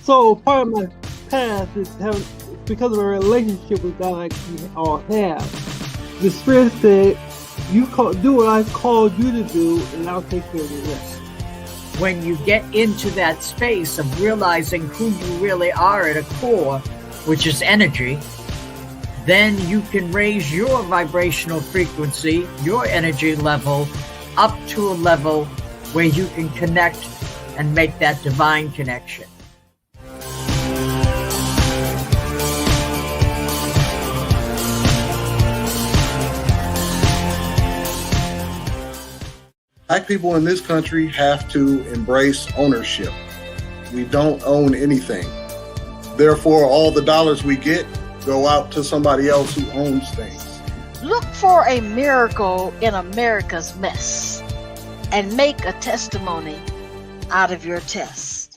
So part of my past is having, because of a relationship with God like we all have. The Spirit said, do what I've called you to do, and I'll take care of the rest. When you get into that space of realizing who you really are at a core, which is energy, then you can raise your vibrational frequency, your energy level, up to a level where you can connect and make that divine connection. Black people in this country have to embrace ownership. We don't own anything. Therefore, all the dollars we get go out to somebody else who owns things. Look for a miracle in America's mess and make a testimony out of your test.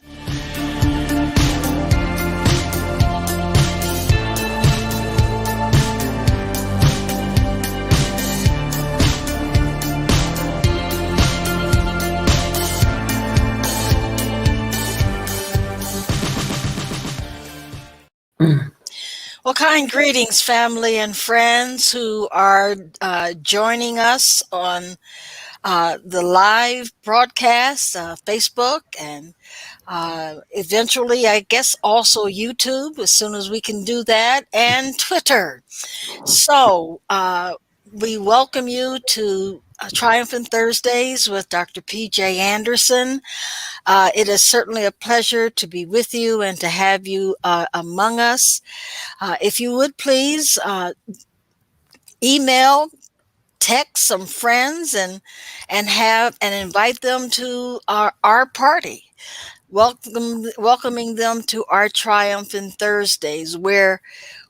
Well, kind greetings, family and friends who are joining us on the live broadcast, Facebook, and eventually, I guess, also YouTube, as soon as we can do that, and Twitter. So we welcome you to Triumphant Thursdays with Dr. P.J. Anderson. It is certainly a pleasure to be with you and to have you among us. If you would please email, text some friends, and invite them to our party. Welcoming them to our Triumphant Thursdays, where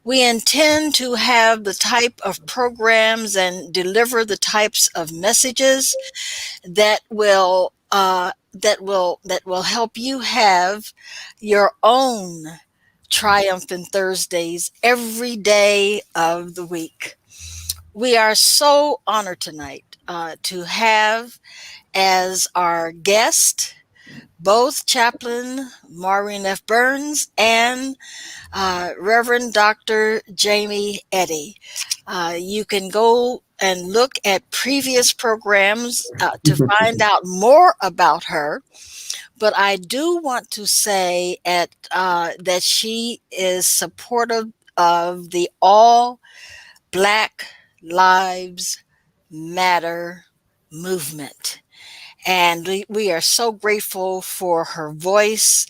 we intend to have the type of programs and deliver the types of messages that will help you have your own Triumphant Thursdays every day of the week. We are so honored tonight to have as our guest both Chaplain Maureen F. Burns and Reverend Dr. Jamie Eaddy. You can go and look at previous programs to find out more about her. But I do want to say that she is supportive of the All Black Lives Matter movement. And we are so grateful for her voice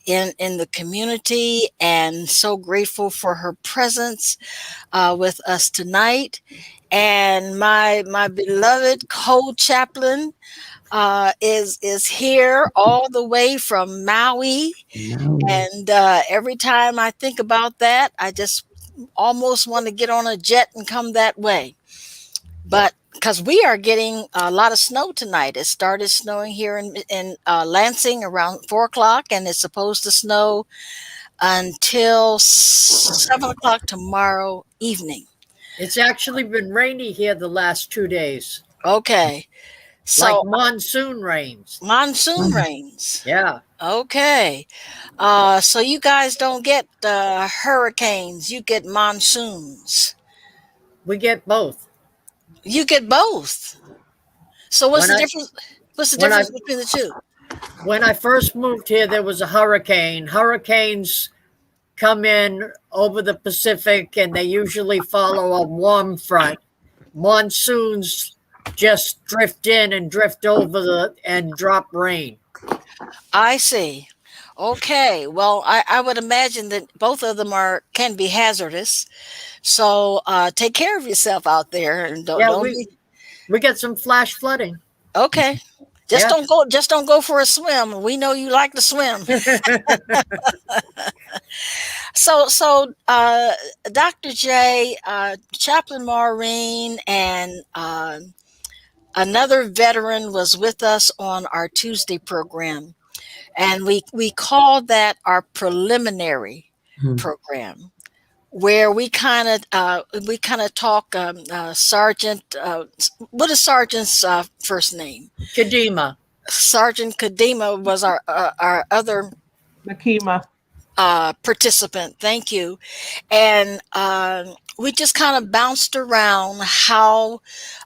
in the community, and so grateful for her presence with us tonight. And my beloved co-chaplain is here all the way from Maui. And every time I think about that, I just almost want to get on a jet and come that way. But because we are getting a lot of snow tonight. It started snowing here in Lansing around 4 o'clock, and it's supposed to snow until 7 o'clock tomorrow evening. It's actually been rainy here the last 2 days. Okay. So, like monsoon rains. Monsoon rains. Yeah. Okay. So you guys don't get hurricanes. You get monsoons. We get both. You get both. So what's the difference? What's the difference between the two? When I first moved here, there was a hurricane. Hurricanes come in over the Pacific, and they usually follow a warm front. Monsoons just drift in and drift over and drop rain. I see. Okay. Well, I would imagine that both of them can be hazardous. So take care of yourself out there, and we get some flash flooding. Okay. Just don't go for a swim. We know you like to swim. So Dr. J, Chaplain Maureen, and another veteran was with us on our Tuesday program, and we called that our preliminary program, where we kind of talk. Sergeant, what is Sergeant's first name? Kadima. Sergeant Kadima was our other. Nakima. participant. Thank you. And we just kind of bounced around how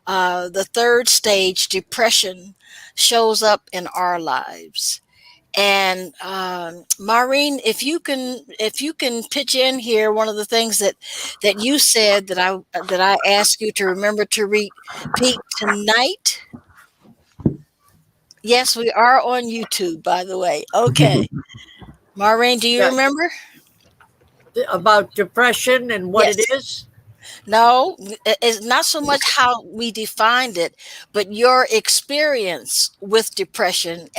the third stage, depression, shows up in our lives. And Maureen, if you can pitch in here, one of the things that you said that I asked you to remember to repeat tonight. Yes, we are on YouTube, by the way. Okay, Maureen, do you Yeah, remember? about depression and what it Yes. is. No, it's not so much how we defined it, but your experience with depression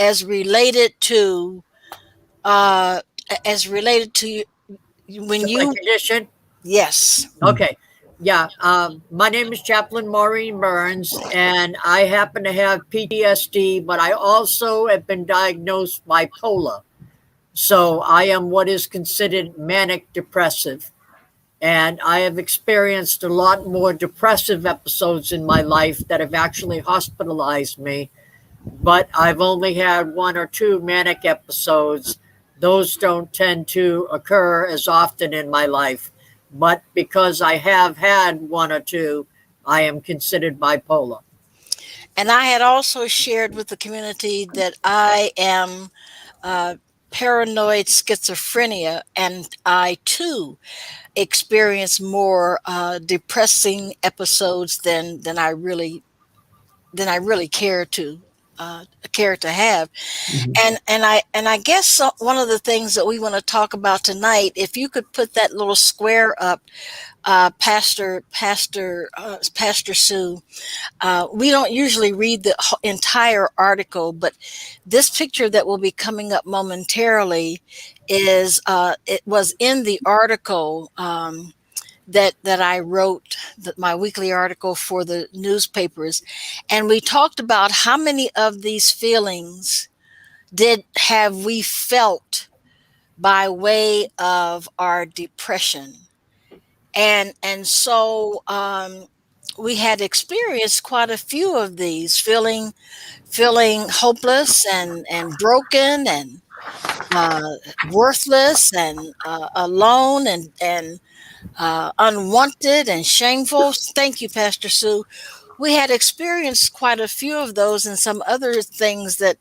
uh, as related to when To my you. condition. Yes. Okay. Yeah. My name is Chaplain Maureen Burns, and I happen to have PTSD, but I also have been diagnosed bipolar. So I am what is considered manic depressive. And I have experienced a lot more depressive episodes in my life that have actually hospitalized me, but I've only had one or two manic episodes. Those don't tend to occur as often in my life. But because I have had one or two, I am considered bipolar. And I had also shared with the community that I am uh, paranoid schizophrenia, and I too experience more depressing episodes than I really care to have. And I guess one of the things that we want to talk about tonight, if you could put that little square up, Pastor Sue. We don't usually read the entire article, but this picture that will be coming up momentarily is it was in the article that I wrote, my weekly article for the newspapers, and we talked about how many of these feelings did have we felt by way of our depression. And so we had experienced quite a few of these, feeling hopeless and broken and worthless and alone and unwanted and shameful. Thank you, Pastor Sue. We had experienced quite a few of those and some other things that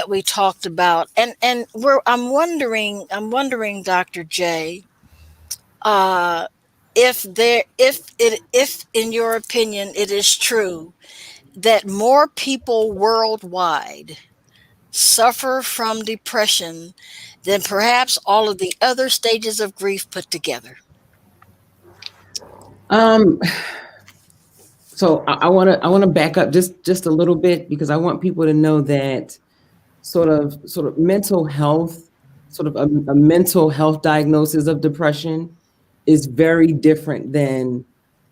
we talked about. And I'm wondering, Dr. J, uh, if in your opinion it is true that more people worldwide suffer from depression than perhaps all of the other stages of grief put together. Um, so I want to back up just a little bit because I want people to know that sort of mental health, sort of a mental health diagnosis of depression is very different than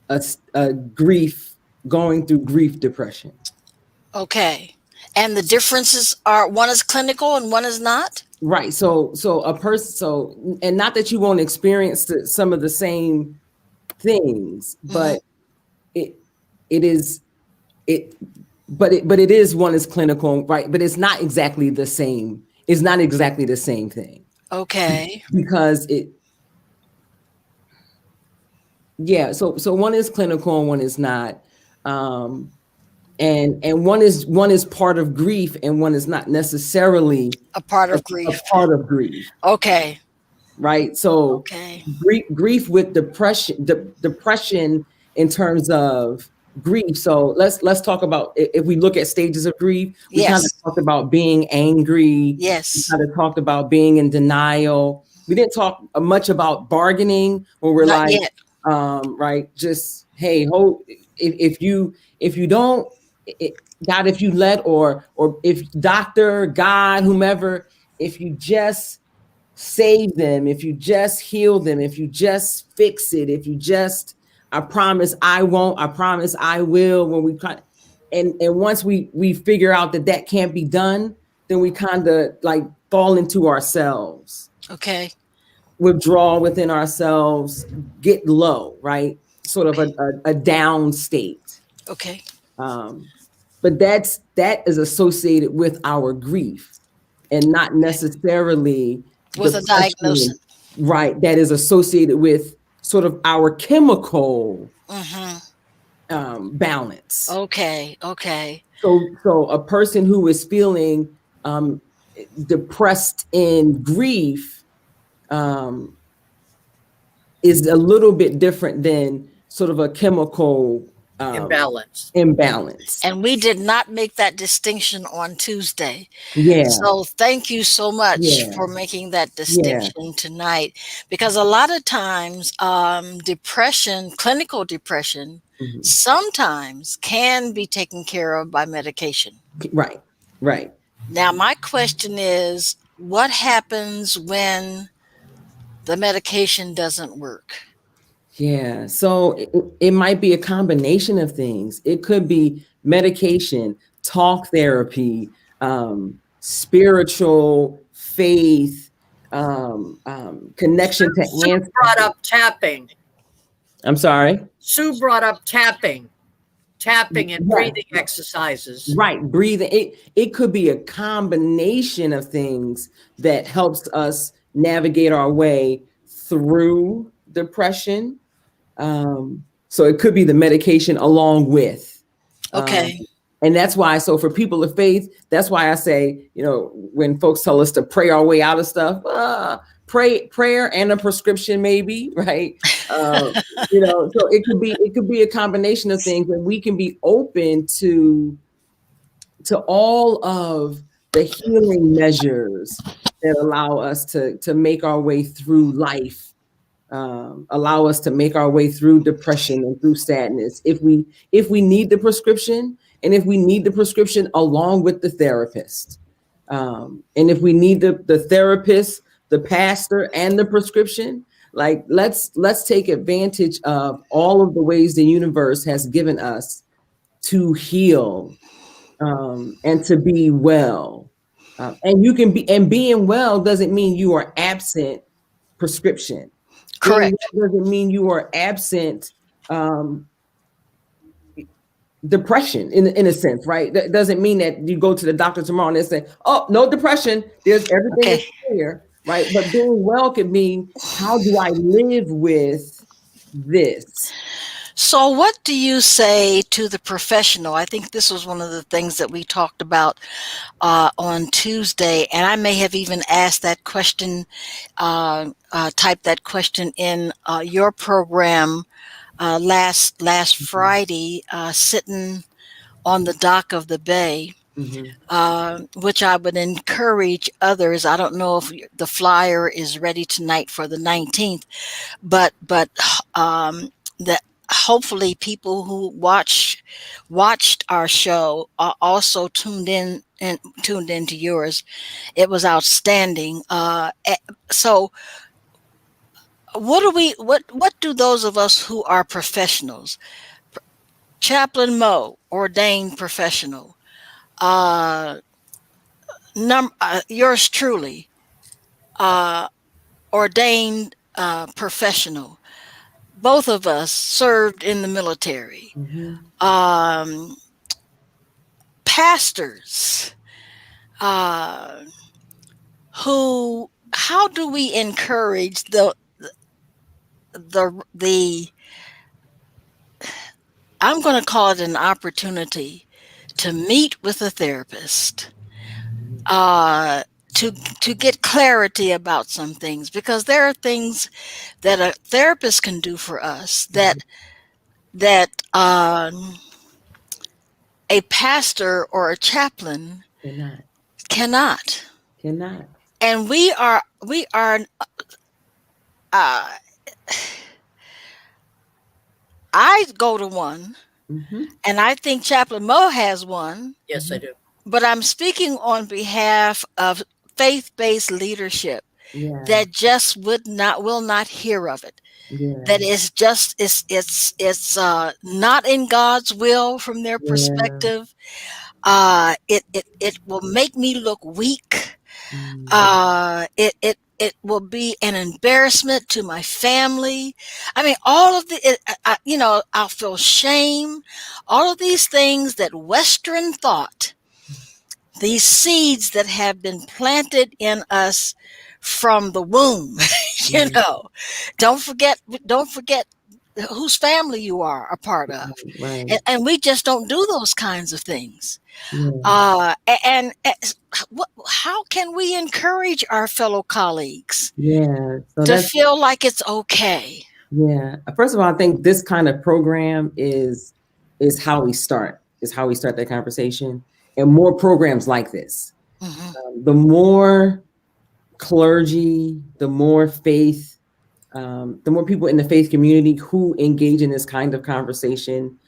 a grief going through grief depression. Okay. And the differences are one is clinical and one is not? Right. So a person, and not that you won't experience some of the same things, but it is it but it is one is clinical, right? But it's not exactly the same. It's not exactly the same thing. Okay. Because so one is clinical and one is not. And one is part of grief and one is not necessarily A part of grief. a part of grief. Okay. Right. So Okay. grief with depression in terms of grief. So let's talk about, if we look at stages of grief, we kind of talked about being angry. Yes. We kind of talked about being in denial. We didn't talk much about bargaining when we're Not like, yet. right, just, hey, if you don't, God, if you let, or if doctor, God, whomever, if you just save them, if you just heal them, if you just fix it, if you just, I promise I won't, I promise I will, when we kind, and once we figure out that can't be done, then we kind of like fall into ourselves. Okay. Withdraw within ourselves, get low, right? Sort of a down state. Okay. But that is associated with our grief and not necessarily with a diagnosis. depression, right, that is associated with sort of our chemical balance. Okay. So a person who is feeling depressed in grief is a little bit different than sort of a chemical Imbalance. And we did not make that distinction on Tuesday. Yeah, So thank you so much yeah, for making that yeah. distinction tonight. Because a lot of times, depression, clinical depression, sometimes can be taken care of by medication. Right, right. Now, my question is, what happens when the medication doesn't work? Yeah. So it might be a combination of things. It could be medication, talk therapy, spiritual faith, connection to Sue answers. brought up tapping. I'm sorry. Sue brought up tapping and Yes. breathing exercises. Right. Breathing. It could be a combination of things that helps us navigate our way through depression. So it could be the medication along with. Okay. And that's why, so for people of faith, that's why I say, when folks tell us to pray our way out of stuff, prayer and a prescription, maybe, right? So it could be a combination of things, and we can be open to all of the healing measures that allow us to make our way through life. Allow us to make our way through depression and through sadness if we need the prescription, and if we need the prescription along with the therapist, and if we need the therapist, the pastor, and the prescription, like let's take advantage of all of the ways the universe has given us to heal, and to be well. And being well doesn't mean you are absent prescription. Correct. Doesn't mean you are absent depression in a sense, right? That doesn't mean that you go to the doctor tomorrow and they say, oh, no depression, there's everything is clear, right? But being well could mean, how do I live with this? So what do you say to the professional? I think this was one of the things that we talked about on Tuesday, and I may have even asked that question, typed that question in your program last Friday, sitting on the dock of the bay, which I would encourage others. I don't know if the flyer is ready tonight for the 19th, but that hopefully people who watched our show also tuned into yours. It was outstanding. So what do those of us who are professionals, Chaplain Mo, ordained professional, yours truly, ordained professional, both of us served in the military, pastors, how do we encourage the I'm going to call it an opportunity to meet with a therapist, to get clarity about some things, because there are things that a therapist can do for us that a pastor or a chaplain cannot. And we are I go to one, and I think Chaplain Mo has one. Yes, I do. But I'm speaking on behalf of faith-based leadership that just will not hear of it. That is just it's not in God's will from their perspective. It will make me look weak. It will be an embarrassment to my family. I mean, all of I'll feel shame. All of these things that Western thought, these seeds that have been planted in us from the womb. You know, don't forget whose family you are a part of. Right. And we just don't do those kinds of things. Yeah. How can we encourage our fellow colleagues Yeah. So to that's, feel like it's okay? yeah. First of all, I think this kind of program is how we start. Is how we start that conversation, and more programs like this. Hmm. The more clergy, the more faith, the more people in the faith community who engage in this kind of conversation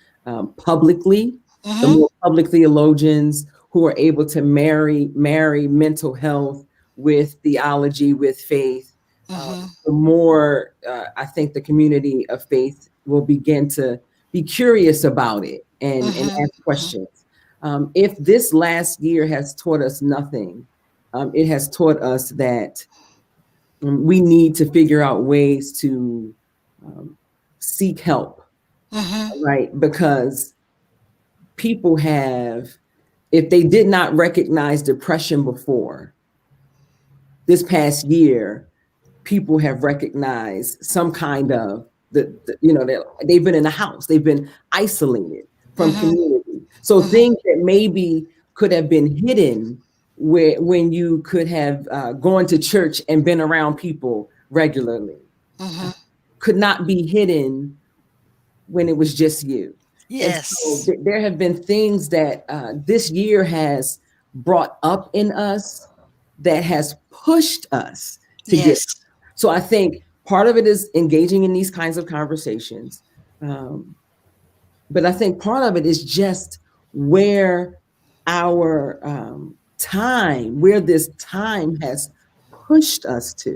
publicly, the Hmm. more public theologians who are able to marry mental health with theology, with faith, Hmm. the more I think the community of faith will begin to be curious about it and Hmm. ask questions. If this last year has taught us nothing, it has taught us that we need to figure out ways to seek help, Hmm. right? Because people have, if they did not recognize depression before, this past year, people have recognized some kind of they've been in the house, they've been isolated from Hmm. community. So Hmm. things that maybe could have been hidden when you could have gone to church and been around people regularly Hmm. could not be hidden when it was just you. And so Yes. there have been things that this year has brought up in us that has pushed us to get. Yes. So I think part of it is engaging in these kinds of conversations. But I think part of it is just where our where this time has pushed us to.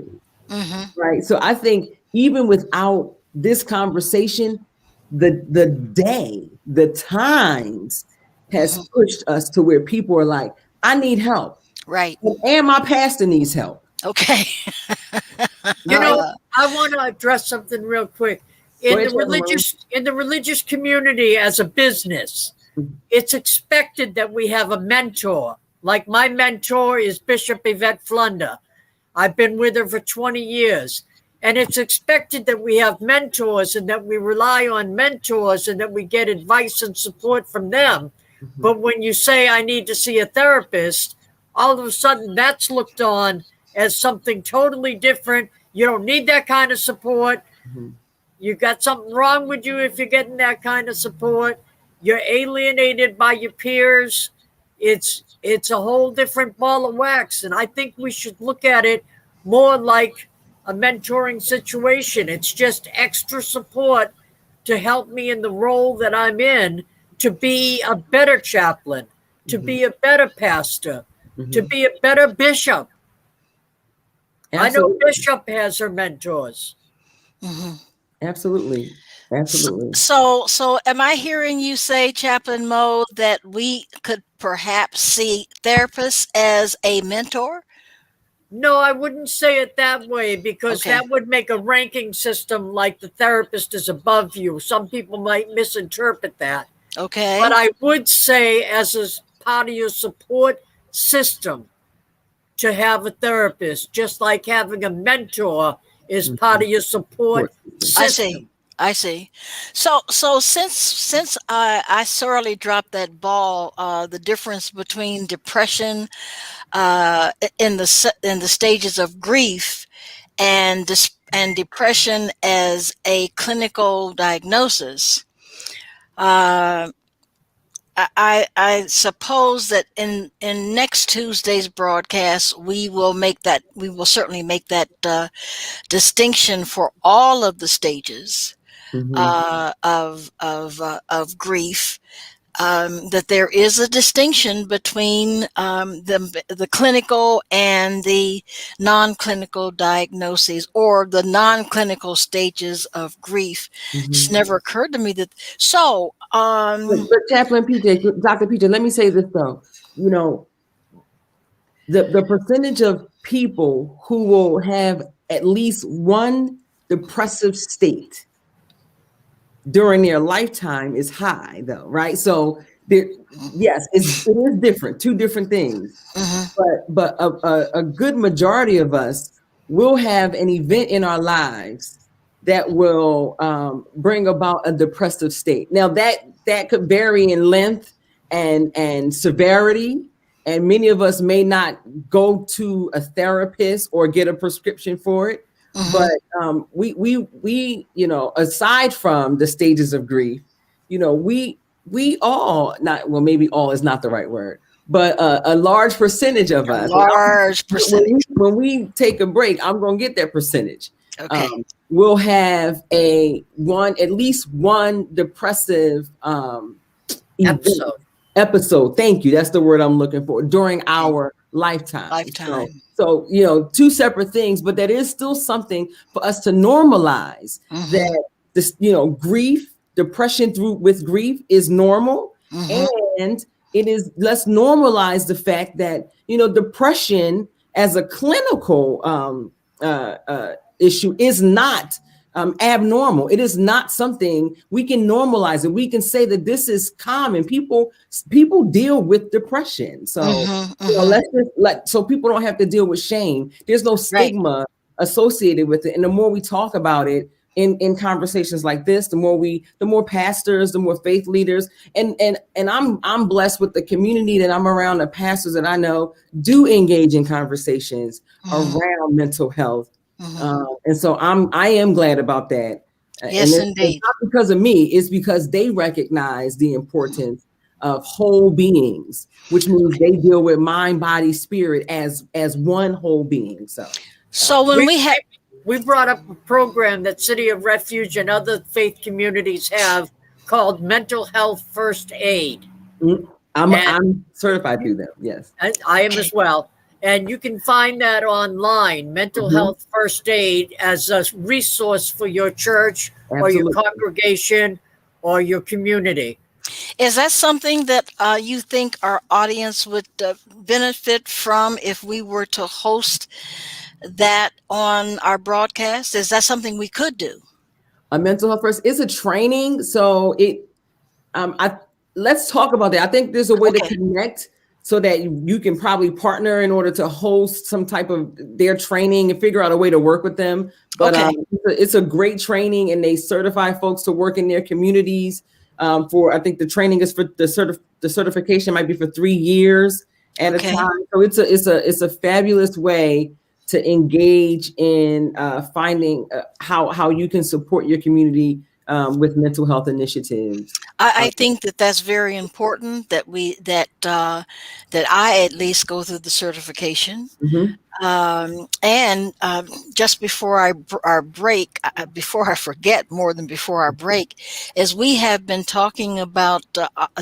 Hmm. Right. So I think even without this conversation, the times has Hmm. pushed us to where people are like, I need help. Right. And my pastor needs help. Okay. You know, Right. I want to address something real quick. Go In ahead, the Chaplain Maureen. religious community as a business, it's expected that we have a mentor. Like my mentor is Bishop Yvette Flunder. I've been with her for 20 years. And it's expected that we have mentors and that we rely on mentors and that we get advice and support from them. But when you say, I need to see a therapist, all of a sudden that's looked on as something totally different. You don't need that kind of support. Mhm. You got something wrong with you if you're getting that kind of support. You're alienated by your peers. It's a whole different ball of wax. And I think we should look at it more like a mentoring situation. It's just extra support to help me in the role that I'm in to be a better chaplain, to Mhm. be a better pastor, to Mhm. be a better bishop. I know Absolutely. Bishop has her mentors. Hmm. Absolutely. Absolutely. So am I hearing you say, Chaplain Mo, that we could perhaps see therapists as a mentor? No, I wouldn't say it that way because Okay. that would make a ranking system like the therapist is above you. Some people might misinterpret that. Okay. But I would say, as a part of your support system, to have a therapist, just like having a mentor is part of your support I see. system. I see. So since I sorely dropped that ball, the difference between depression in the stages of grief and depression as a clinical diagnosis. Uh, I suppose that in next Tuesday's broadcast we will certainly make that distinction for all of the stages Mhm. of grief. That there is a distinction between the clinical and the non-clinical diagnoses or the non-clinical stages of grief. It's Mhm. never occurred to me that. So, But Chaplain PJ, Dr. PJ, let me say this though. You know, the percentage of people who will have at least one depressive state during their lifetime is high though, right? So there, yes, it is different, two different things. mhm, But a good majority of us we'll have an event in our lives that will bring about a depressive state. Now that could vary in length and severity, and many of us may not go to a therapist or get a prescription for it. But we aside from the stages of grief, we all, not, well, maybe all is not the right word, but a large percentage of A us, large percentage. when we take a break, I'm going to get that percentage. Okay. We'll have at least one depressive episode. Thank you. That's the word I'm looking for, during our lifetime. So, two separate things, but that is still something for us to normalize, that this, grief, depression with grief is normal. And let's normalize the fact that, depression as a clinical issue is not abnormal. It is not something we can normalize it. We can say that this is common. People deal with depression. So let's just so people don't have to deal with shame. There's no stigma associated with it. And the more we talk about it in conversations like this, the more pastors, the more faith leaders, and I'm blessed with the community that I'm around, the pastors that I know do engage in conversations around mental health. And so I am glad about that. Yes, and indeed. It's not because of me, it's because they recognize the importance of whole beings, which means they deal with mind, body, spirit as one whole being. So when we brought up a program that City of Refuge and other faith communities have called Mental Health First Aid. I'm certified through them. Yes, I am as well. And you can find that online, Mental Health First Aid, as a resource for your church or your congregation or your community. Is that something that you think our audience would benefit from if we were to host that on our broadcast? Is that something we could do? A Mental Health First is a training. So let's talk about that. I think there's a way to connect, so that you can probably partner in order to host some type of their training and figure out a way to work with them. But it's a great training, and they certify folks to work in their communities. I think the training is for the certification might be for 3 years at a time. So it's a fabulous way to engage in finding how you can support your community with mental health initiatives. I think that's very important that that I at least go through the certification. And just before our break, before I forget, more than before our break, is we have been talking about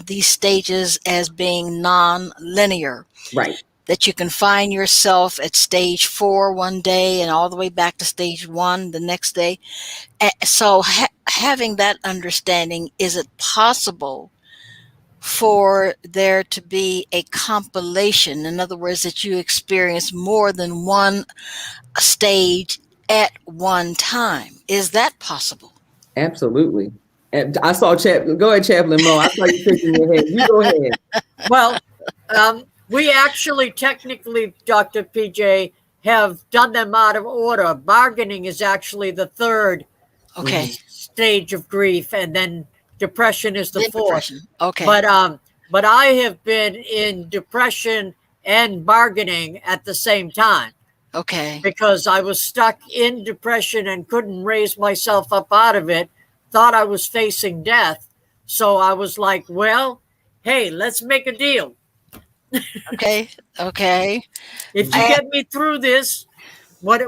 these stages as being non-linear. Right. That you can find yourself at stage 4 one day and all the way back to stage 1 the next day. So having that understanding, is it possible for there to be a compilation? In other words, that you experience more than one stage at one time. Is that possible? Absolutely. And I saw go ahead, Chaplain Mo. I saw you shaking your head. You go ahead. Well, we actually technically, Dr. PJ, have done them out of order. Bargaining is actually the third stage of grief, and then depression is the fourth. Okay. But I have been in depression and bargaining at the same time. Okay. Because I was stuck in depression and couldn't raise myself up out of it, thought I was facing death. So I was like, well, hey, let's make a deal. Okay. If you get me through this, what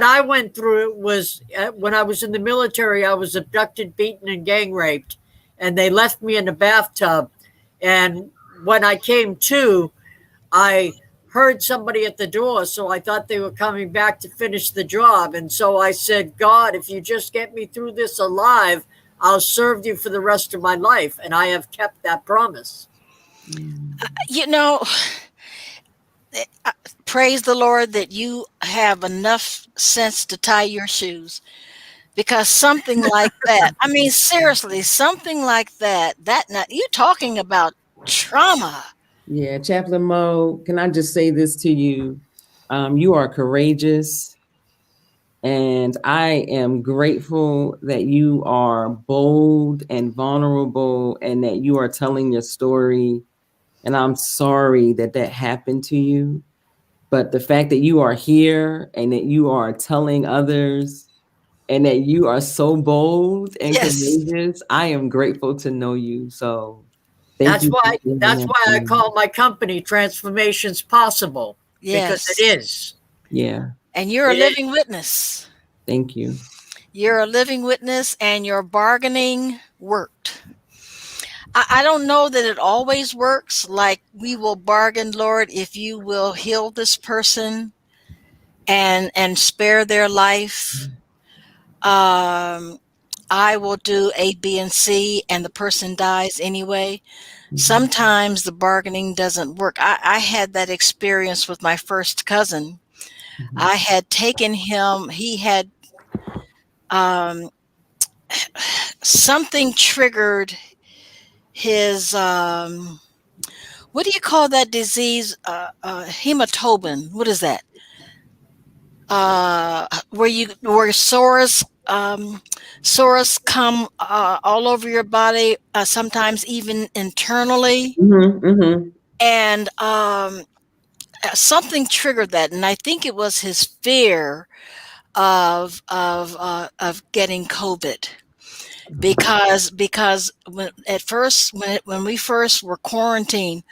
I went through was when I was in the military, I was abducted, beaten, and gang raped, and they left me in the bathtub. And when I came to, I heard somebody at the door, so I thought they were coming back to finish the job. And so I said, God, if you just get me through this alive, I'll serve you for the rest of my life. And I have kept that promise. Praise the Lord that you have enough sense to tie your shoes, because something like that, I mean, seriously, something like that, you're talking about trauma. Yeah, Chaplain Mo, can I just say this to you? You are courageous. And I am grateful that you are bold and vulnerable and that you are telling your story. And I'm sorry that that happened to you. But the fact that you are here and that you are telling others and that you are so bold and Yes. courageous, I am grateful to know you. So thank That's you for why sharing that's that why I story. call my company Transformations Possible, because it Yes. is. Yeah, And you're a It is. living witness. thank you. You're a living witness, and your bargaining worked. I don't know that it always works. Like, we will bargain, Lord, if you will heal this person and spare their life. Um, I will do A, B, and C, and the person dies anyway. Mhm. Sometimes the bargaining doesn't work. I had that experience with my first cousin. Mhm. I had taken him, he had um, something triggered his, what do you call that disease? Hematobin. What is that? Where sores come all over your body, sometimes even internally, Mhm. Mhm. and something triggered that, and I think it was his fear of getting COVID, because when at first when we first were quarantined,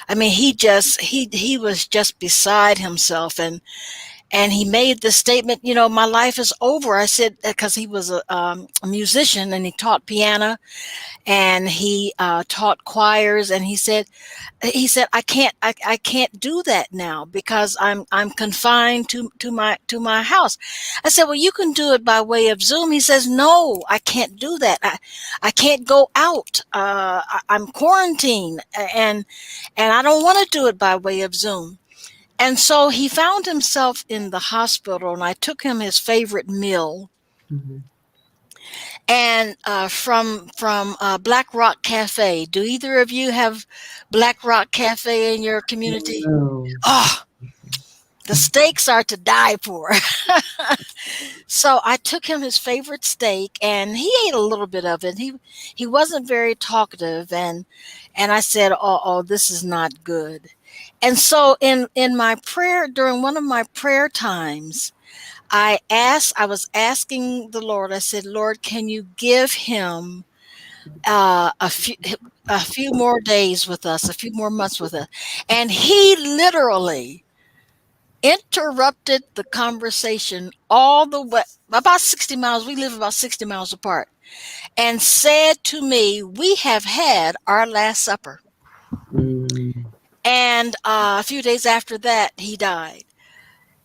I mean, he was just beside himself, and he made the statement, my life is over. I said, because he was a musician, and he taught piano, and he taught choirs, and he said, I can't do that now because I'm confined to my house. I said, well, you can do it by way of Zoom. He says, no, I can't do that. I can't go out. I'm quarantined, and I don't want to do it by way of Zoom. And so he found himself in the hospital, and I took him his favorite meal, Mhm. and from Black Rock Cafe. Do either of you have Black Rock Cafe in your community? No. Oh, the steaks are to die for. So I took him his favorite steak, and he ate a little bit of it. He wasn't very talkative, and I said, "Oh, this is not good." And so in my prayer, during one of my prayer times, I was asking the Lord. I said, "Lord, can you give him a few more days with us, a few more months with us?" And he literally interrupted the conversation all the way about 60 miles. We live about 60 miles apart, and said to me, "We have had our last supper." Mm. And a few days after that, he died.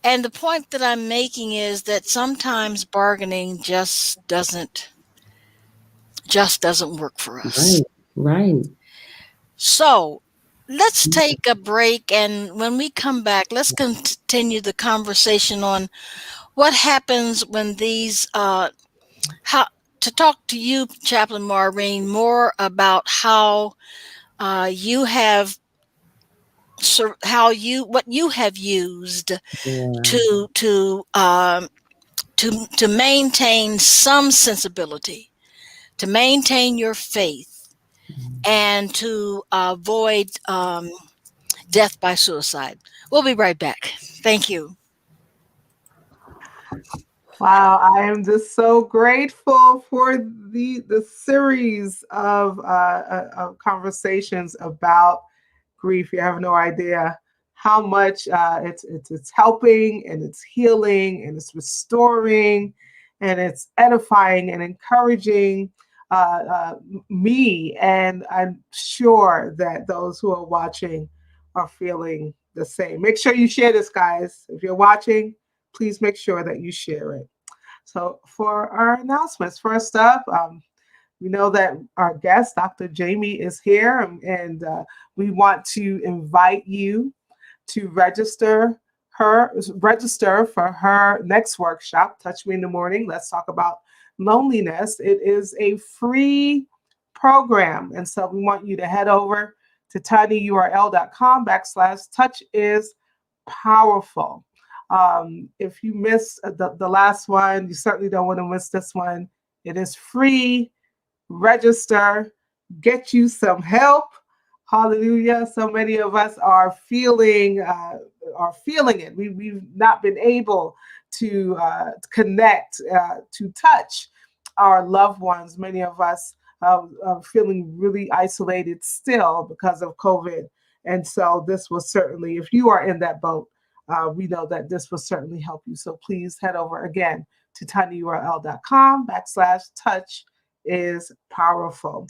And the point that I'm making is that sometimes bargaining just doesn't work for us. Right. Right. So let's take a break, and when we come back, let's continue the conversation on what happens when these how to talk to you, Chaplain Maureen, more about how you have what you have used Yeah. to maintain some sensibility, to maintain your faith, and to avoid death by suicide. We'll be right back. Thank you. Wow, I am just so grateful for the series of conversations about grief. You have no idea how much it's helping, and it's healing, and it's restoring, and it's edifying and encouraging me. And I'm sure that those who are watching are feeling the same. Make sure you share this, guys. If you're watching, please make sure that you share it. So, for our announcements, first up, we know that our guest, Dr. Jamie, is here, and we want to invite you to register for her next workshop, Touch Me in the Morning. Let's talk about loneliness. It is a free program, and so we want you to head over to tinyurl.com/touch is powerful. If you missed the last one, you certainly don't want to miss this one. It is free. Register, get you some help. Hallelujah. So many of us are feeling it. We've not been able to connect, to touch our loved ones. Many of us are feeling really isolated still because of COVID. And so this will certainly, if you are in that boat, we know that this will certainly help you. So please head over again to tinyurl.com/touch is powerful.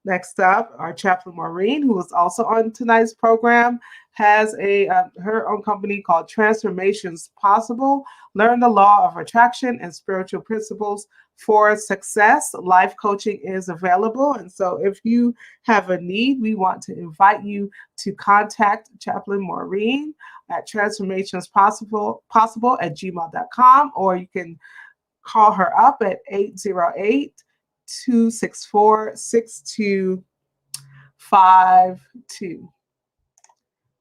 Next up, our chaplain Maureen, who is also on tonight's program, has her own company called Transformations Possible. Learn the law of attraction and spiritual principles for success. Life coaching is available. And so if you have a need, we want to invite you to contact Chaplain Maureen at transformationspossible@gmail.com, or you can call her up at 808-264-6252.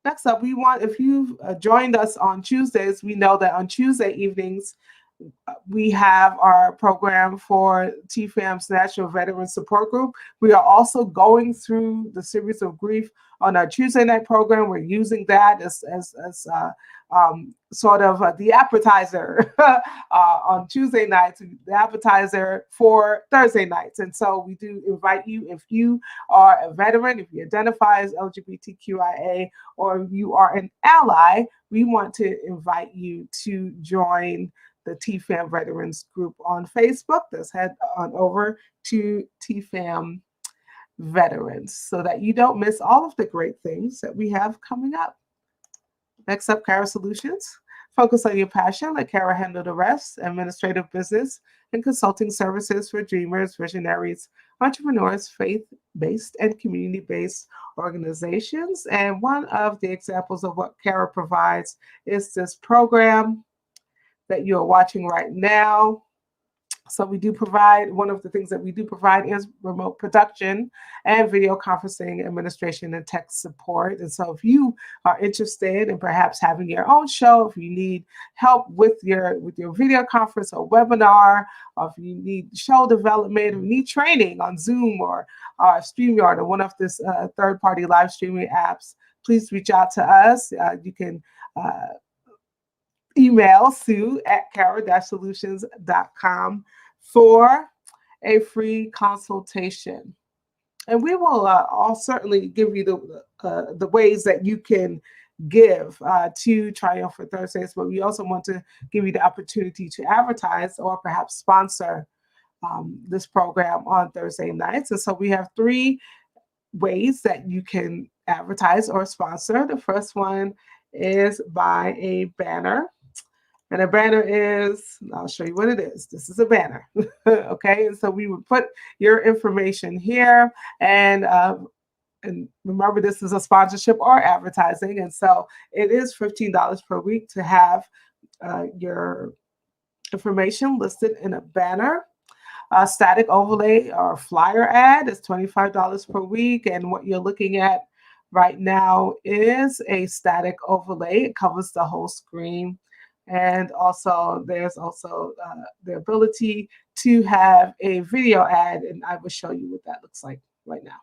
Next up, if you've joined us on Tuesdays, we know that on Tuesday evenings, we have our program for TFAM's National Veteran Support Group. We are also going through the series of grief on our Tuesday night program. We're using that as sort of the appetizer on Tuesday nights, the appetizer for Thursday nights. And so we do invite you, if you are a veteran, if you identify as LGBTQIA, or you are an ally, we want to invite you to join the TFAM Veterans group on Facebook. Let's head on over to TFAM Veterans so that you don't miss all of the great things that we have coming up. Next up, Cara Solutions. Focus on your passion, let Cara handle the rest. Administrative business and consulting services for dreamers, visionaries, entrepreneurs, faith-based and community-based organizations. And one of the examples of what Cara provides is this program that you are watching right now. So we do provide, one of the things that we do provide is remote production and video conferencing, administration, and tech support. And so if you are interested in perhaps having your own show, if you need help with your video conference or webinar, or if you need show development, or you need training on Zoom or StreamYard or one of this third-party live streaming apps, please reach out to us. You can email Sue at cara-solutions.com for a free consultation. And we will all certainly give you the ways that you can give to Triumphant Thursdays, but we also want to give you the opportunity to advertise or perhaps sponsor this program on Thursday nights. And so we have 3 ways that you can advertise or sponsor. The first one is by a banner. And a banner is, I'll show you what it is. This is a banner. Okay, and so we would put your information here, and remember, this is a sponsorship or advertising, and so it is $15 per week to have your information listed in a banner. A static overlay or flyer ad is $25 per week, and what you're looking at right now is a static overlay. It covers the whole screen. And also, there's also the ability to have a video ad, and I will show you what that looks like right now.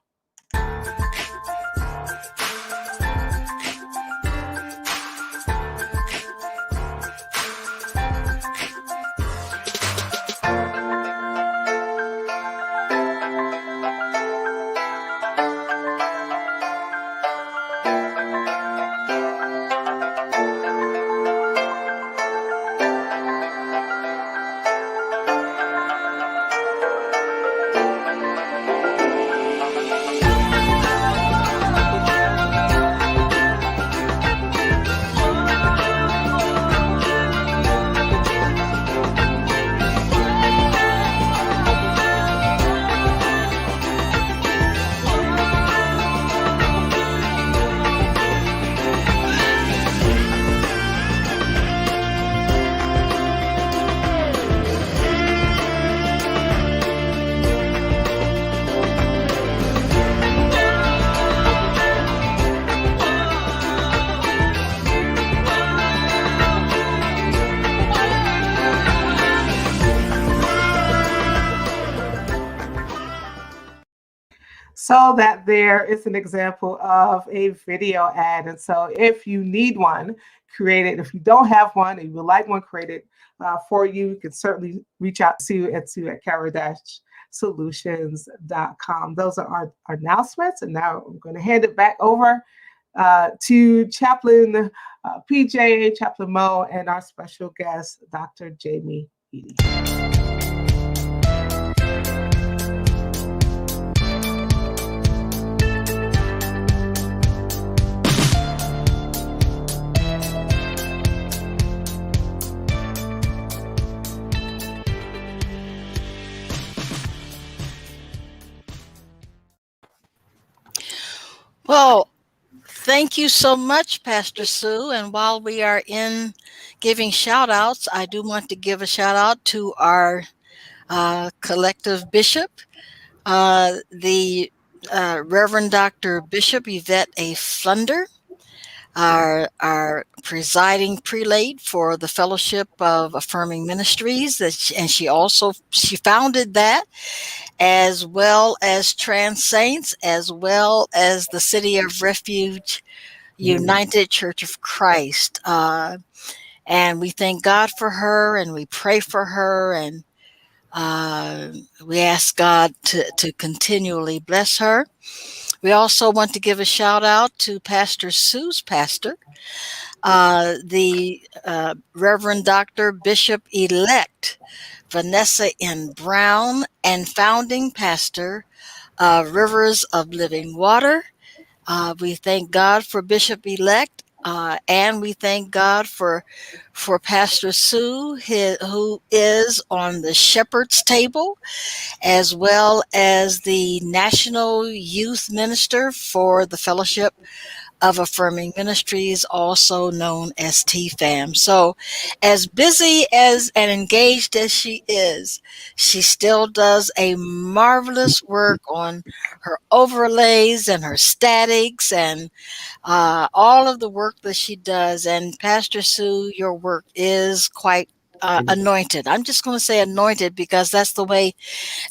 So that there is an example of a video ad. And so if you need one created, if you don't have one and you would like one created for you, you can certainly reach out to Sue at Carol-Solutions.com. Those are our announcements. And now I'm going to hand it back over to Chaplain PJ, Chaplain Mo, and our special guest, Dr. Jamie Eaddy. Well, thank you so much, Pastor Sue. And while we are in giving shout outs, I do want to give a shout out to our collective bishop, the Reverend Dr. Bishop Yvette A. Funder, our presiding prelate for the Fellowship of Affirming Ministries, and she founded that, as well as Trans Saints, as well as the City of Refuge United Church of Christ. And we thank God for her, and we pray for her, and we ask God to continually bless her. We also want to give a shout out to Pastor Sue's pastor, the Reverend Dr. Bishop Elect Vanessa N. Brown, and founding pastor of Rivers of Living Water. We thank God for Bishop Elect, and we thank God for Pastor Sue, who is on the Shepherd's Table, as well as the National Youth Minister for the Fellowship of Affirming Ministries, also known as TFAM. So as busy as and engaged as she is, she still does a marvelous work on her overlays and her statics and all of the work that she does. And Pastor Sue, your work is quite anointed. I'm just going to say anointed because that's the way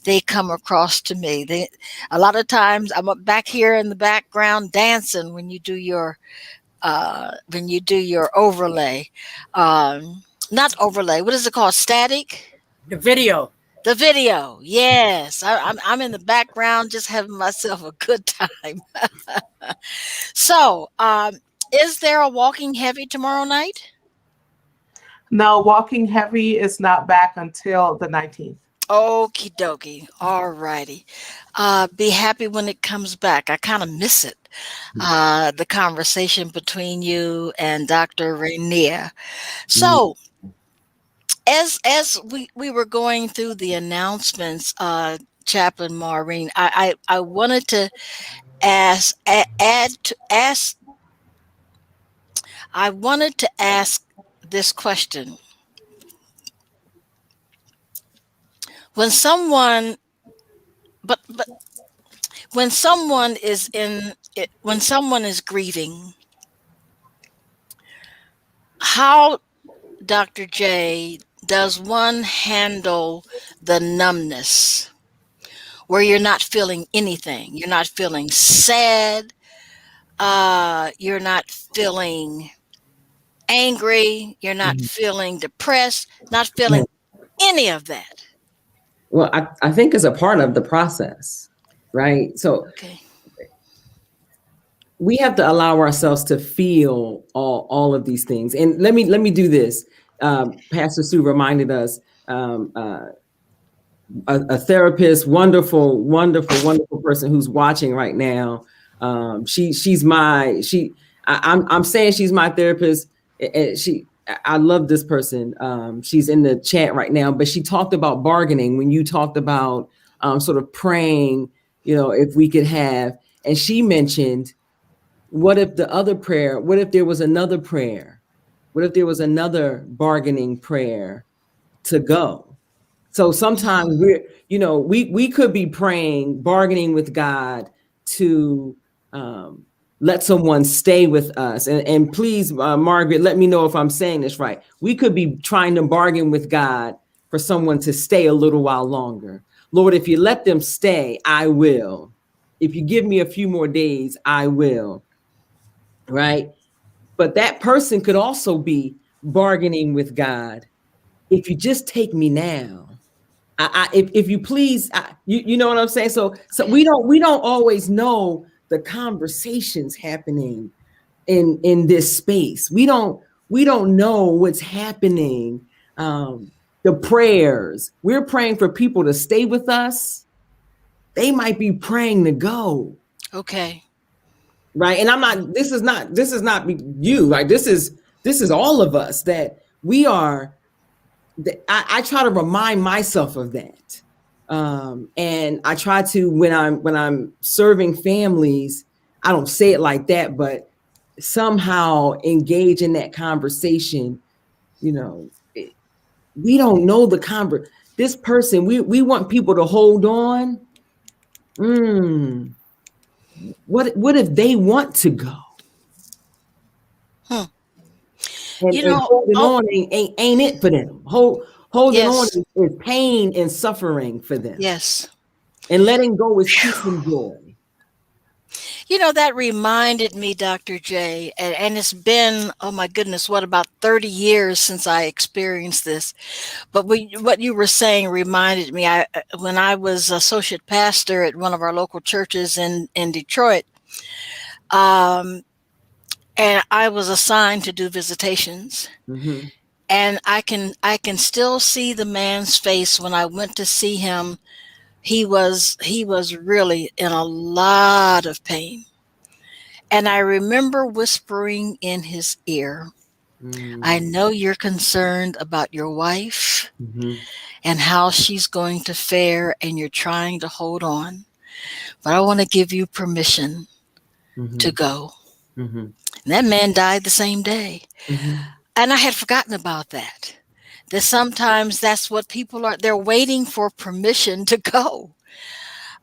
they come across to me. A lot of times I'm up back here in the background dancing when you do your overlay. Not overlay. What is it called? Static? The video. The video. Yes. I'm in the background just having myself a good time. So, is there a Walking Heavy tomorrow night? No, Walking Heavy is not back until the 19th. Okie dokie. All righty. Be happy when it comes back. I kind of miss it. The conversation between you and Dr. Rainier. So, as we were going through the announcements, Chaplain Maureen, I wanted to ask this question. When someone is grieving, how, Dr. J, does one handle the numbness where you're not feeling anything? You're not feeling sad. You're not feeling angry. You're not feeling depressed. Not feeling any of that. Well, I think it's a part of the process, right? So we have to allow ourselves to feel all of these things. And let me do this. Pastor Sue reminded us, a therapist, wonderful person who's watching right now. I'm saying she's my therapist. I love this person. She's in the chat right now, but she talked about bargaining when you talked about sort of praying, if we could have, and she mentioned, what if there was another prayer? What if there was another bargaining prayer to go? So sometimes we could be praying, bargaining with God to let someone stay with us. And please, Margaret, let me know if I'm saying this right. We could be trying to bargain with God for someone to stay a little while longer. Lord, if you let them stay, I will. If you give me a few more days, I will. Right? But that person could also be bargaining with God. If you just take me now, if you please, you know what I'm saying. So we don't always know the conversations happening in this space. We don't know what's happening. The prayers we're praying for people to stay with us, they might be praying to go. Okay. Right. And I'm not, this is not you, like this is all of us, that we are, I try to remind myself of that. And I try to, when I'm serving families, I don't say it like that, but somehow engage in that conversation. You know, we don't know this person, we want people to hold on. What if they want to go? And holding on ain't it for them. Holding on is pain and suffering for them. Yes. And letting go is peace and joy. You know, that reminded me, Dr. J, and it's been, oh my goodness, what, about 30 years since I experienced this. But what you were saying reminded me, when I was associate pastor at one of our local churches in Detroit, and I was assigned to do visitations. Mm-hmm. And I can still see the man's face when I went to see him. He was really in a lot of pain. And I remember whispering in his ear, I know you're concerned about your wife and how she's going to fare, and you're trying to hold on. But I want to give you permission to go. And that man died the same day. And I had forgotten about that. That sometimes that's what people are, they're waiting for permission to go.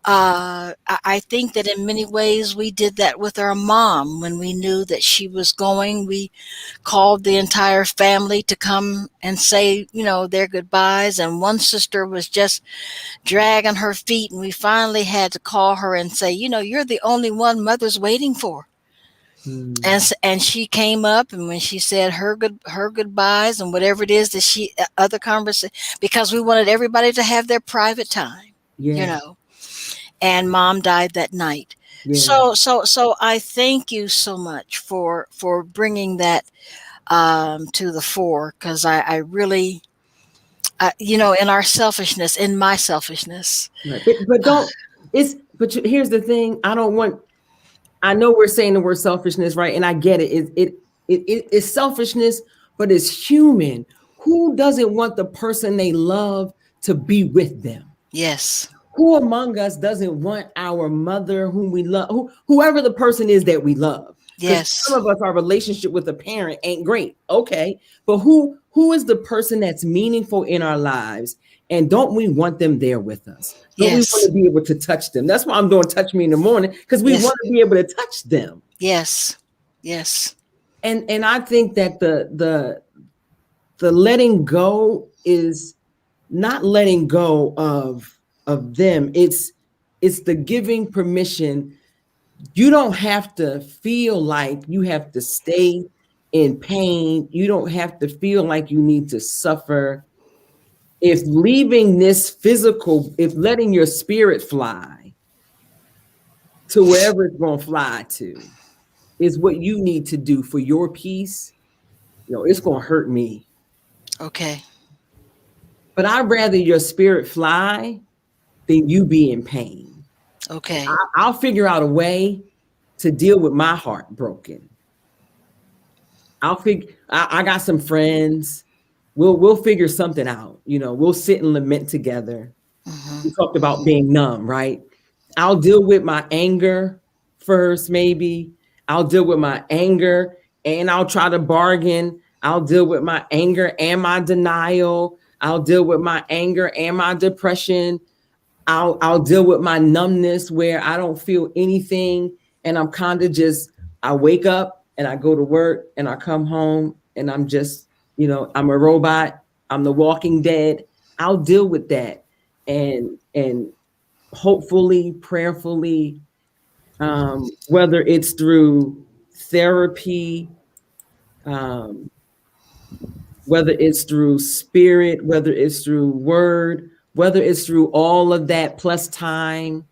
I think that in many ways we did that with our mom. When we knew that she was going, we called the entire family to come and say, their goodbyes. And one sister was just dragging her feet, and we finally had to call her and say, you're the only one Mother's waiting for. And she came up, and when she said her goodbyes and whatever it is that other conversation, because we wanted everybody to have their private time, and Mom died that night. So I thank you so much for bringing that to the fore, because I really, in our selfishness, in my selfishness, right. But here's the thing. I know we're saying the word selfishness, right? And I get it. It's selfishness, but it's human. Who doesn't want the person they love to be with them? Yes. Who among us doesn't want our mother, whom we love, whoever the person is that we love? Yes. Some of us, our relationship with a parent ain't great. Okay. But who is the person that's meaningful in our lives? And don't we want them there with us? Don't we want to be able to touch them? That's why I'm doing Touch Me in the Morning, because we want to be able to touch them. Yes. Yes. And I think that the letting go is not letting go of them. It's the giving permission. You don't have to feel like you have to stay in pain. You don't have to feel like you need to suffer. If leaving this physical, if letting your spirit fly to wherever it's going to fly to is what you need to do for your peace, it's going to hurt me. Okay. But I'd rather your spirit fly than you be in pain. Okay. I'll figure out a way to deal with my heart broken. I got some friends. We'll figure something out. We'll sit and lament together. We talked about being numb, right? I'll deal with my anger first, maybe. I'll deal with my anger and I'll try to bargain. I'll deal with my anger and my denial. I'll deal with my anger and my depression. I'll deal with my numbness where I don't feel anything. And I'm kind of I wake up and I go to work and I come home and I'm just, I'm a robot. I'm the walking dead. I'll deal with that. And hopefully, prayerfully, whether it's through therapy, um, whether it's through spirit, whether it's through word, whether it's through all of that plus time.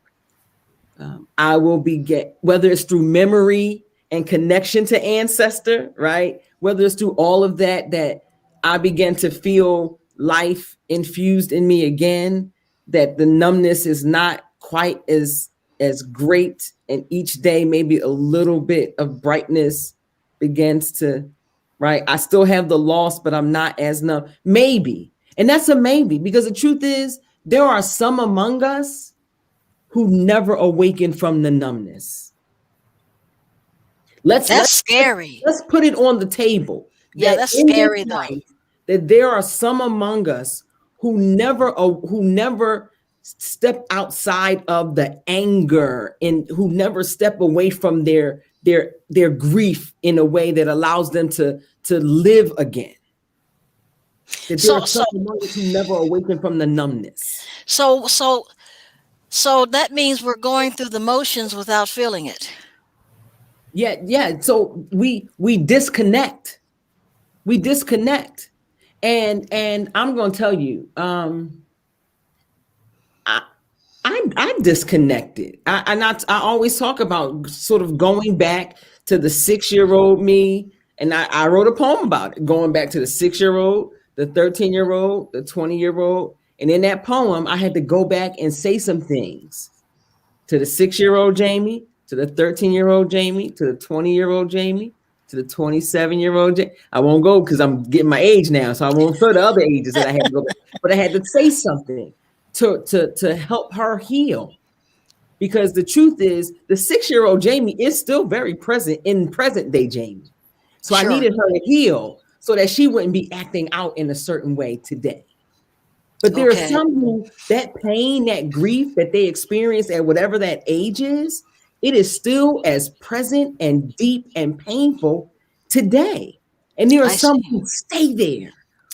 I will be whether it's through memory and connection to ancestor, right? Whether it's through all of that, that I began to feel life infused in me again, that the numbness is not quite as great, and each day maybe a little bit of brightness begins to, right? I still have the loss, but I'm not as numb. Maybe. And that's a maybe, because the truth is there are some among us who never awaken from the numbness. That's scary. Let's put it on the table. Yeah, that's scary though. That there are some among us who never step outside of the anger, and who never step away from their grief in a way that allows them to live again. That there are some among us who never awaken from the numbness. So that means we're going through the motions without feeling it. Yeah. So we disconnect. We disconnect. And I'm going to tell you, I disconnected. I always talk about sort of going back to the 6-year-old me, and I wrote a poem about it, going back to the 6-year-old, the 13-year-old, the 20-year-old. And in that poem, I had to go back and say some things to the 6-year-old Jamie, to the 13-year-old Jamie, to the 20-year-old Jamie, to the 27-year-old Jamie. I won't go because I'm getting my age now, so I won't show the other ages that I had to go back. But I had to say something to help her heal. Because the truth is, the 6-year-old Jamie is still very present in present day Jamie. So sure. I needed her to heal so that she wouldn't be acting out in a certain way today. But there are some who, that pain, that grief that they experience at whatever that age is, it is still as present and deep and painful today. And there are some who stay there.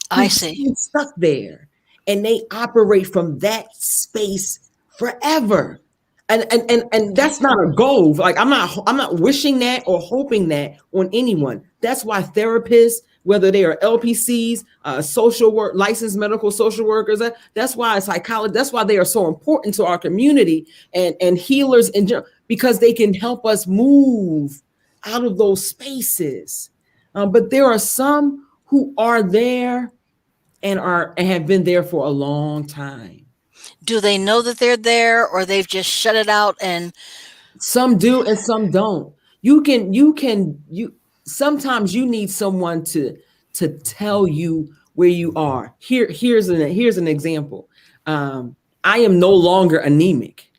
I see. Stuck there. And they operate from that space forever. And that's not a goal. Like I'm not wishing that or hoping that on anyone. That's why therapists, whether they are LPCs, social work, licensed medical social workers, that's why psychologists, that's why they are so important to our community, and healers in general, because they can help us move out of those spaces. But there are some who are there and have been there for a long time. Do they know that they're there, or they've just shut it out? And some do and some don't. Sometimes you need someone to tell you where you are. Here's an example. I am no longer anemic,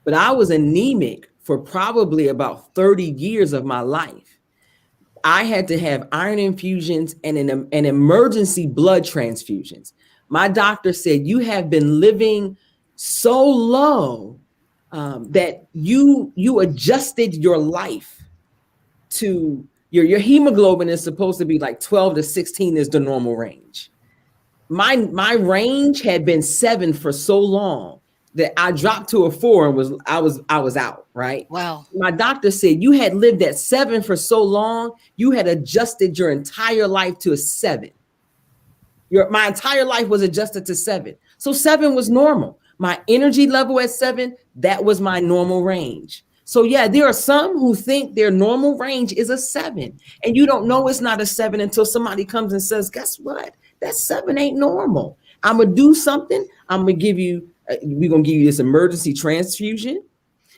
but I was anemic for probably about 30 years of my life. I had to have iron infusions and an emergency blood transfusions. My doctor said, you have been living so low that you adjusted your life to your hemoglobin is supposed to be like 12 to 16 is the normal range. My range had been 7 for so long that I dropped to a 4 and I was out, right? Wow. My doctor said, you had lived at 7 for so long, you had adjusted your entire life to a 7. My entire life was adjusted to 7. So 7 was normal. My energy level at 7, that was my normal range. So yeah, there are some who think their normal range is a 7, and you don't know it's not a 7 until somebody comes and says, guess what? That 7 ain't normal. I'm going to do something. I'm going to give you, we're going to give you this emergency transfusion.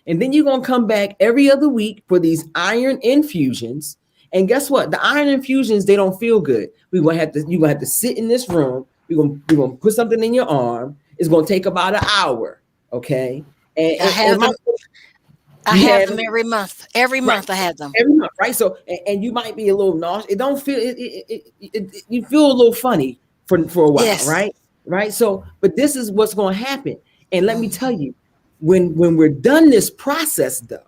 And then you're going to come back every other week for these iron infusions. And guess what? The iron infusions, they don't feel good. You're gonna have to sit in this room. We're gonna put something in your arm. It's gonna take about an hour. Okay. I have them every month. Every month I have them. Every month, right? So and you might be a little nauseous. It don't feel you feel a little funny for a while, yes. Right? So, but this is what's gonna happen. And let me tell you, when we're done this process though,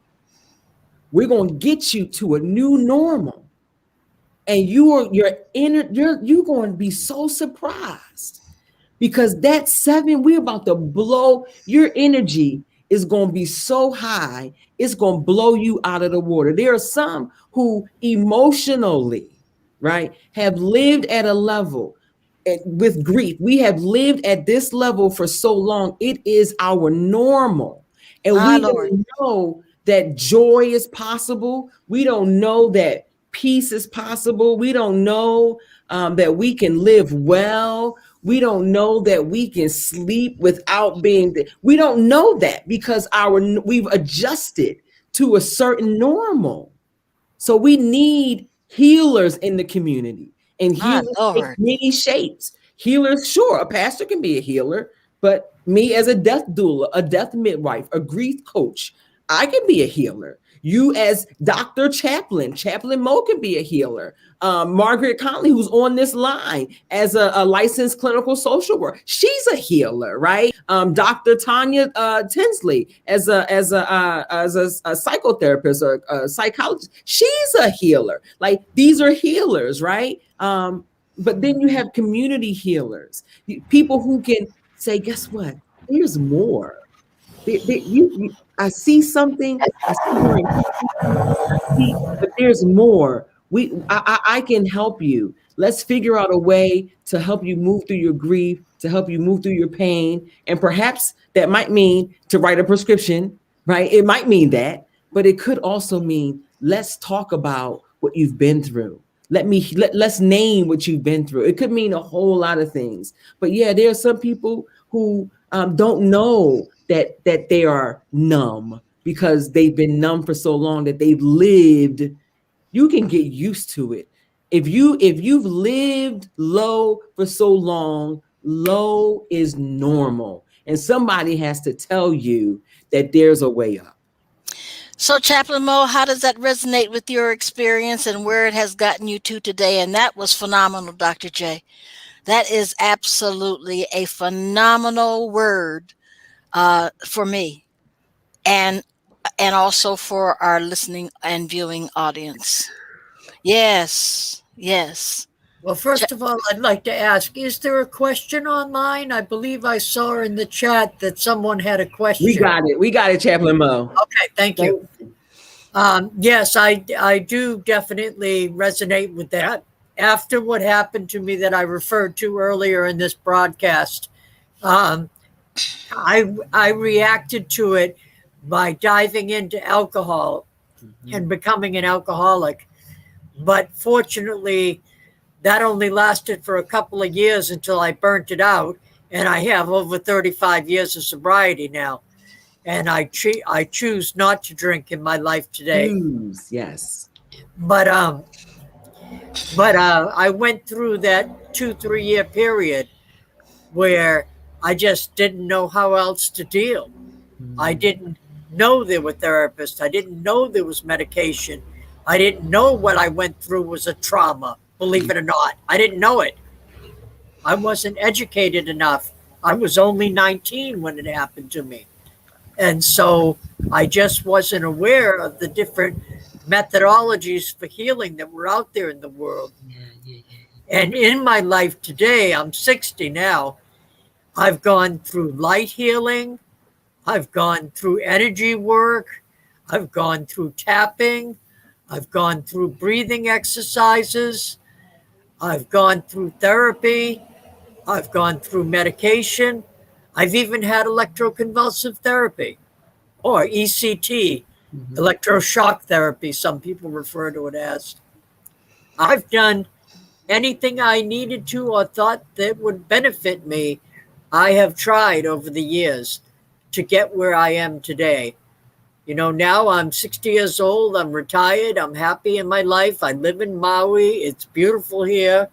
we're going to get you to a new normal, and you're going to be so surprised, because that 7, we're about to blow your energy is going to be so high, it's going to blow you out of the water. There are some who emotionally, right, have lived at a level with grief. We have lived at this level for so long. It is our normal. And My we Lord. don't know that joy is possible. We don't know that peace is possible. We don't know that we can live well. We don't know that we can sleep without being. We don't know that because we've adjusted to a certain normal. So we need healers in the community, and My healers take Lord. many shapes. Healers, sure, a pastor can be a healer, but me as a death doula, a death midwife, a grief coach, I can be a healer. You as Dr. Chaplain Mo can be a healer. Margaret Conley, who's on this line as a licensed clinical social worker, she's a healer, right? Dr. Tanya Tinsley as a psychotherapist or a psychologist, she's a healer. Like these are healers, right? But then you have community healers, people who can say, guess what? There's more. I see something. I see your intention. But there's more. I can help you. Let's figure out a way to help you move through your grief, to help you move through your pain, and perhaps that might mean to write a prescription, right? It might mean that, but it could also mean let's talk about what you've been through. Let's name what you've been through. It could mean a whole lot of things. But yeah, there are some people who don't know that they are numb because they've been numb for so long that they've lived. You can get used to it. If you've lived low for so long, low is normal. And somebody has to tell you that there's a way up. So, Chaplain Mo, how does that resonate with your experience and where it has gotten you to today? And that was phenomenal, Dr. J. That is absolutely a phenomenal word for me, and also for our listening and viewing audience. Yes, yes. Well, first of all, I'd like to ask, is there a question online? I believe I saw in the chat that someone had a question. We got it, Chaplain Mo. Okay, thank you. Yes, I do definitely resonate with that. After what happened to me that I referred to earlier in this broadcast, I reacted to it by diving into alcohol and becoming an alcoholic. But fortunately, that only lasted for a couple of years until I burnt it out. And I have over 35 years of sobriety now. And I choose not to drink in my life today. Yes. But I went through that 2-3 year period where I just didn't know how else to deal. I didn't know there were therapists. I didn't know there was medication. I didn't know what I went through was a trauma, believe it or not. I didn't know it. I wasn't educated enough. I was only 19 when it happened to me. And so I just wasn't aware of the different methodologies for healing that were out there in the world. And in my life today, I'm 60 now, I've gone through light healing. I've gone through energy work. I've gone through tapping. I've gone through breathing exercises. I've gone through therapy. I've gone through medication. I've even had electroconvulsive therapy, or ECT, electroshock therapy, some people refer to it as. I've done anything I needed to or thought that would benefit me. I have tried over the years to get where I am today. You know, now I'm 60 years old. I'm retired. I'm happy in my life. I live in Maui. It's beautiful here.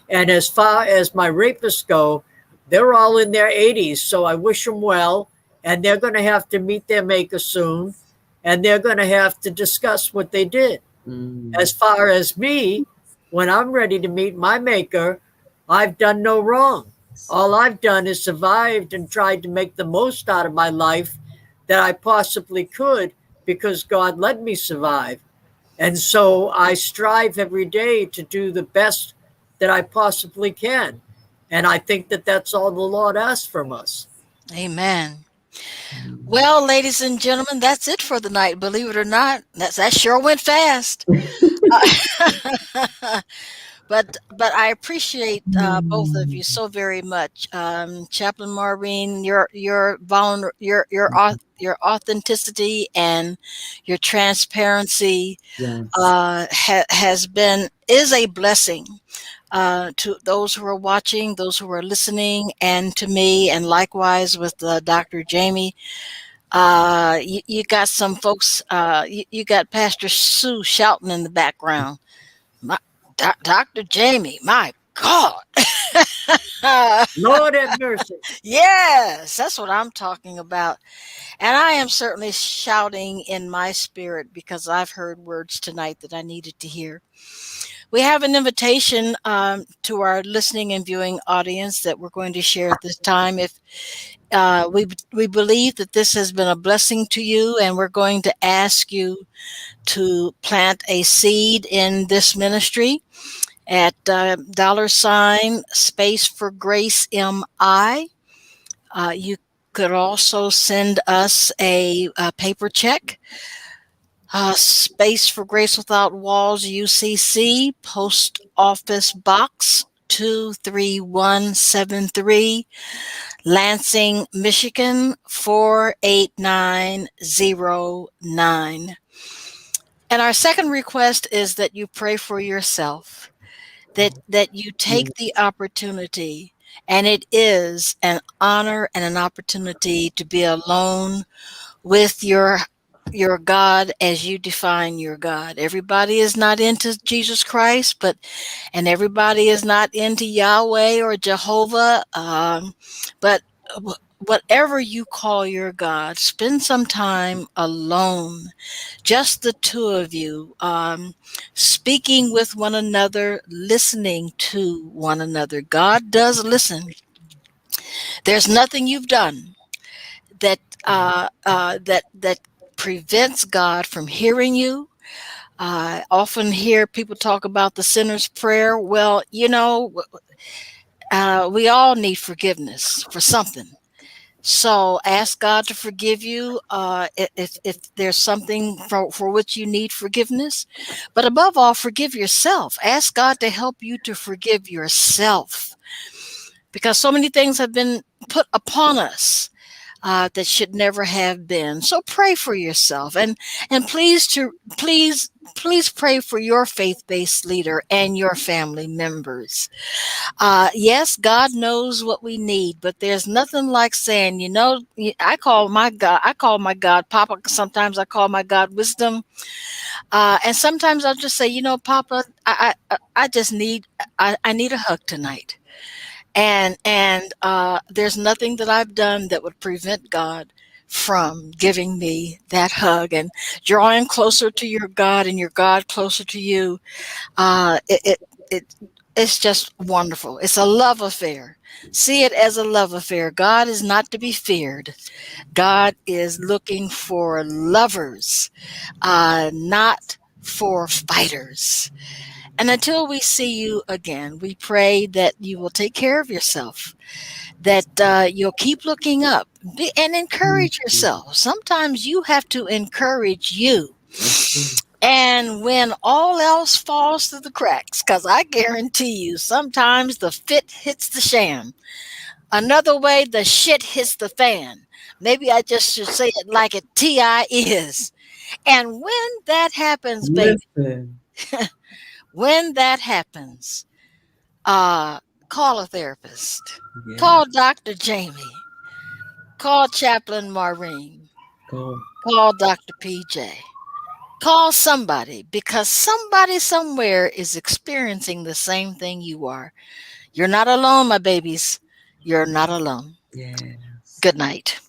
And as far as my rapists go, they're all in their 80s. So I wish them well. And they're going to have to meet their maker soon. And they're going to have to discuss what they did. As far as me, when I'm ready to meet my maker, I've done no wrong. All I've done is survived and tried to make the most out of my life that I possibly could, because God let me survive. And so I strive every day to do the best that I possibly can. And I think that that's all the Lord asks from us. Amen. Well, ladies and gentlemen, that's it for the night. Believe it or not, that sure went fast. But I appreciate both of you so very much, Chaplain Maureen. Your authenticity and your transparency Yes. is a blessing to those who are watching, those who are listening, and to me, and likewise with Dr. Jamie. You got some folks. You got Pastor Sue shouting in the background. My, Dr. Jamie, my God. Lord have mercy. Yes, that's what I'm talking about. And I am certainly shouting in my spirit because I've heard words tonight that I needed to hear. We have an invitation to our listening and viewing audience that we're going to share at this time. If we believe that this has been a blessing to you, and we're going to ask you to plant a seed in this ministry at $ space for grace MI. You could also send us a paper check. Space for Grace Without Walls, UCC, Post Office Box 23173, Lansing, Michigan 48909. And our second request is that you pray for yourself, that you take the opportunity, and it is an honor and an opportunity to be alone with your God as you define your God. Everybody is not into Jesus Christ, and everybody is not into Yahweh or Jehovah. But whatever you call your God, spend some time alone, just the two of you, speaking with one another, listening to one another. God does listen. There's nothing you've done that that prevents God from hearing you. I often hear people talk about the sinner's prayer. Well, we all need forgiveness for something. So ask God to forgive you if there's something for which you need forgiveness. But above all, forgive yourself. Ask God to help you to forgive yourself, because so many things have been put upon us that should never have been. So pray for yourself, and please pray for your faith-based leader and your family members. Yes, God knows what we need, but there's nothing like saying, I call my God Papa. Sometimes I call my God wisdom, and sometimes I'll just say, Papa, I just I need a hug tonight. And there's nothing that I've done that would prevent God from giving me that hug and drawing closer to your God and your God closer to you. Uh, it, it, it it's just wonderful. It's a love affair. See it as a love affair. God is not to be feared. God is looking for lovers, not for fighters. And until we see you again, we pray that you will take care of yourself, that you'll keep looking up, and encourage yourself. Sometimes you have to encourage you. And when all else falls through the cracks, because I guarantee you, sometimes the fit hits the sham. Another way, the shit hits the fan. Maybe I just should say it like it TI is. And when that happens, baby, Listen. when that happens, call a therapist. Yeah. Call Dr. Jamie. Call Chaplain Maureen. Go. Call Dr. PJ. Call somebody, because somebody somewhere is experiencing the same thing you are. You're not alone, my babies. You're not alone. Yes. Good night.